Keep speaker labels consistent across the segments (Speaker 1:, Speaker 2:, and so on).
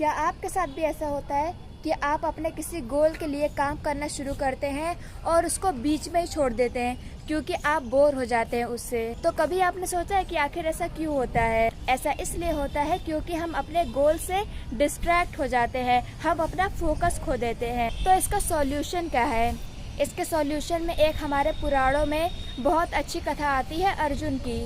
Speaker 1: क्या आपके साथ भी ऐसा होता है कि आप अपने किसी गोल के लिए काम करना शुरू करते हैं और उसको बीच में ही छोड़ देते हैं क्योंकि आप बोर हो जाते हैं उससे? तो कभी आपने सोचा है कि आखिर ऐसा क्यों होता है? ऐसा इसलिए होता है क्योंकि हम अपने गोल से डिस्ट्रैक्ट हो जाते हैं, हम अपना फोकस खो देते हैं। तो इसका सॉल्यूशन क्या है? इसके सॉल्यूशन में एक हमारे पुराणों में बहुत अच्छी कथा आती है अर्जुन की,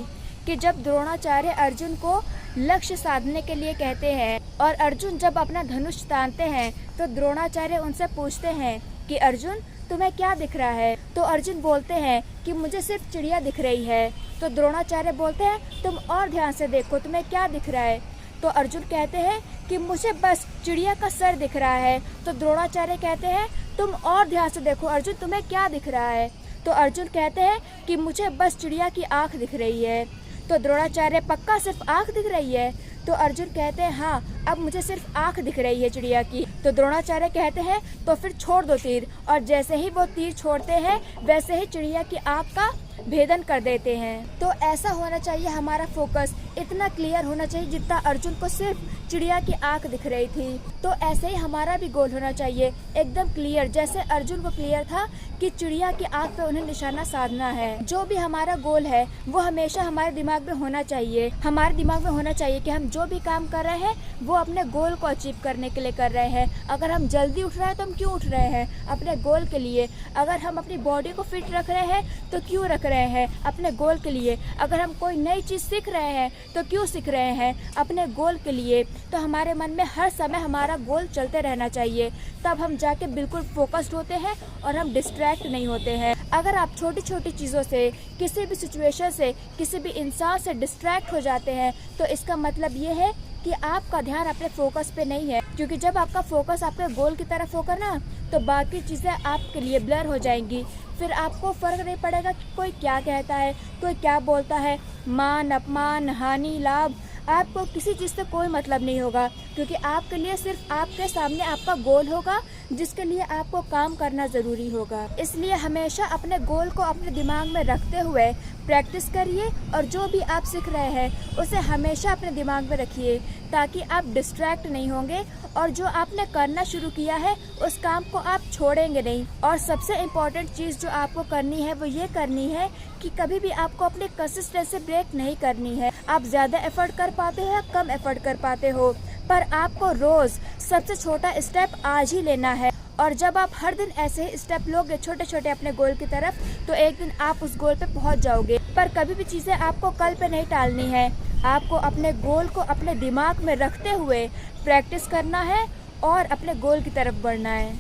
Speaker 1: कि जब द्रोणाचार्य अर्जुन को लक्ष्य साधने के लिए कहते हैं और अर्जुन जब अपना धनुष तानते हैं तो द्रोणाचार्य उनसे पूछते हैं कि अर्जुन तुम्हें क्या दिख रहा है? तो अर्जुन बोलते हैं कि मुझे सिर्फ चिड़िया दिख रही है। तो द्रोणाचार्य बोलते हैं तुम और ध्यान से देखो, तुम्हें क्या दिख रहा है? तो अर्जुन कहते हैं कि मुझे बस चिड़िया का सर दिख रहा है। तो द्रोणाचार्य कहते हैं तुम और ध्यान से देखो अर्जुन, तुम्हें क्या दिख रहा है? तो अर्जुन कहते हैं कि मुझे बस चिड़िया की आँख दिख रही है। तो द्रोणाचार्य पक्का सिर्फ आँख दिख रही है? तो अर्जुन कहते हैं हाँ, अब मुझे सिर्फ आँख दिख रही है चिड़िया की। तो द्रोणाचार्य कहते हैं तो फिर छोड़ दो तीर, और जैसे ही वो तीर छोड़ते हैं वैसे ही चिड़िया की आँख का भेदन कर देते हैं। तो ऐसा होना चाहिए हमारा फोकस, इतना क्लियर होना चाहिए जितना अर्जुन को सिर्फ चिड़िया की आँख दिख रही थी। तो ऐसे ही हमारा भी गोल होना चाहिए, एकदम क्लियर, जैसे अर्जुन को क्लियर था कि चिड़िया की आँख पे उन्हें निशाना साधना है। जो भी हमारा गोल है वो हमेशा हमारे दिमाग में होना चाहिए। हमारे दिमाग में होना चाहिए कि हम जो भी काम कर रहे हैं वो अपने गोल को अचीव करने के लिए कर रहे हैं। अगर हम जल्दी उठ रहे हैं तो हम क्यों उठ रहे हैं? अपने गोल के लिए। अगर हम अपनी बॉडी को फिट रख रहे हैं तो क्यों रख रहे हैं? अपने गोल के लिए। अगर हम कोई नई चीज़ सीख रहे हैं तो क्यों सीख रहे हैं? अपने गोल के लिए। तो हमारे मन में हर समय हमारा गोल चलते रहना चाहिए, तब हम जाके बिल्कुल फोकस्ड होते हैं और हम डिस्ट्रैक्ट नहीं होते हैं। अगर आप छोटी छोटी चीज़ों से, किसी भी सिचुएशन से, किसी भी इंसान से डिस्ट्रैक्ट हो जाते हैं तो इसका मतलब ये है कि आपका ध्यान अपने फोकस पे नहीं है। क्योंकि जब आपका फोकस आपके गोल की तरफ होगा ना तो बाकी चीज़ें आपके लिए ब्लर हो जाएंगी। फिर आपको फ़र्क नहीं पड़ेगा कि कोई क्या कहता है, कोई क्या बोलता है। मान अपमान, हानि लाभ, आपको किसी चीज़ से कोई मतलब नहीं होगा, क्योंकि आपके लिए सिर्फ आपके सामने आपका गोल होगा जिसके लिए आपको काम करना ज़रूरी होगा। इसलिए हमेशा अपने गोल को अपने दिमाग में रखते हुए प्रैक्टिस करिए, और जो भी आप सीख रहे हैं उसे हमेशा अपने दिमाग में रखिए ताकि आप डिस्ट्रैक्ट नहीं होंगे, और जो आपने करना शुरू किया है उस काम को आप छोड़ेंगे नहीं। और सबसे इम्पॉर्टेंट चीज़ जो आपको करनी है वो ये करनी है कि कभी भी आपको अपनी कंसिस्टेंसी ब्रेक नहीं करनी है। आप ज़्यादा एफर्ट कर पाते हो या कम एफर्ट कर पाते हो, पर आपको रोज़ सबसे छोटा स्टेप आज ही लेना है। और जब आप हर दिन ऐसे ही स्टेप लोगे छोटे छोटे अपने गोल की तरफ, तो एक दिन आप उस गोल पे पहुंच जाओगे। पर कभी भी चीज़ें आपको कल पे नहीं टालनी है, आपको अपने गोल को अपने दिमाग में रखते हुए प्रैक्टिस करना है और अपने गोल की तरफ बढ़ना है।